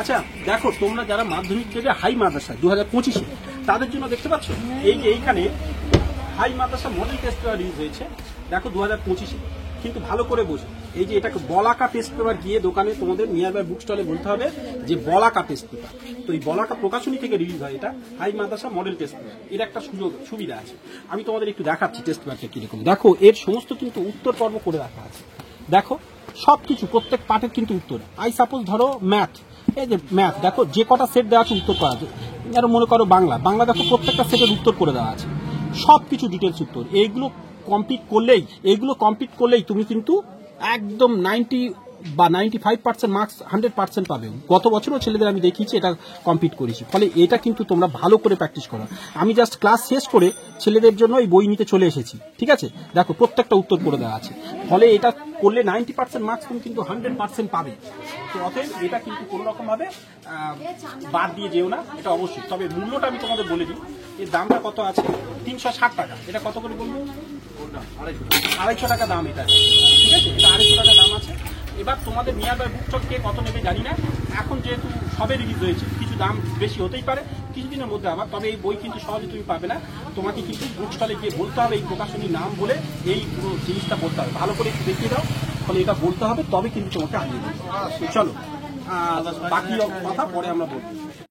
আচ্ছা দেখো, তোমরা যারা মাধ্যমিক দেবে হাই মাদ্রাসা 2025-এ, তাদের জন্য দেখতে পাচ্ছ এই যে এইখানে হাই মাদ্রাসা মডেল টেস্ট পেপার রিলিজ হয়েছে। দেখো 2025-এ, কিন্তু ভালো করে বোঝো, এই যে এটাকে বলাকা টেস্ট পেপার গিয়ে দোকানে তোমাদের নিয়ার বাই বুক স্টলে বলতে হবে যে বলাকা টেস্ট পেপার। তো এই বলাকা প্রকাশনী থেকে রিলিজ হয় এটা হাই মাদ্রাসা মডেল টেস্ট পেপার। এর একটা সুবিধা আছে, আমি তোমাদের একটু দেখাচ্ছি টেস্ট পেপারটা কিরকম। দেখো এর সমস্ত কিন্তু উত্তর পর্ব করে রাখা আছে। দেখো সবকিছু প্রত্যেক পাঠের কিন্তু উত্তর। আই সাপোজ ধরো ম্যাথ, এই যে ম্যাথ দেখো যে কটা সেট দেওয়া আছে উত্তর করা আছে। আরো মনে করো বাংলা দেখো প্রত্যেকটা সেটের উত্তর করে দেওয়া আছে, সবকিছু ডিটেলস উত্তর। এইগুলো কমপ্লিট করলেই তুমি কিন্তু একদম 90 বা 95% মার্কস 100% পাবে। গত বছরও ছেলেদের আমি দেখিয়েছি, এটা কমপ্লিট করেছি। ফলে এটা কিন্তু তোমরা ভালো করে প্র্যাকটিস করো। আমি জাস্ট ক্লাস শেষ করে ছেলেদের জন্য এই বই নিতে চলে এসেছি, ঠিক আছে? দেখো প্রত্যেকটা উত্তর করে দেওয়া আছে। ফলে এটা করলে 90% মার্কস তুমি কিন্তু 100% পাবে। তো অতএব এটা কিন্তু কোনো রকম ভাবে বাদ দিয়ে যেও না, এটা অবশ্যই। তবে মূল্যটা আমি তোমাদের বলে দিই, এর দামটা কত আছে, 360 টাকা। এটা কত করে বলবো? 250 টাকা দাম এটা, ঠিক আছে? এটা 250 টাকা দাম আছে। এবার তোমাদের নিয়ার বাই বুক স্টল কে কত নেবে জানি না, এখন যেহেতু সবে রিলিজ হয়েছে কিছু দাম বেশি হতেই পারে কিছুদিনের মধ্যে আবার। তবে এই বই কিন্তু সহজে তুমি পাবে না, তোমাকে কিন্তু বুক স্টলে গিয়ে বলতে হবে, এই প্রকাশনীর নাম বলে এই পুরো জিনিসটা বলতে হবে, ভালো করে একটু দেখিয়ে দাও। ফলে এটা বলতে হবে, তবে কিন্তু তোমাকে আনিয়ে দেবে। চলো বাকি কথা পরে আমরা বলবো।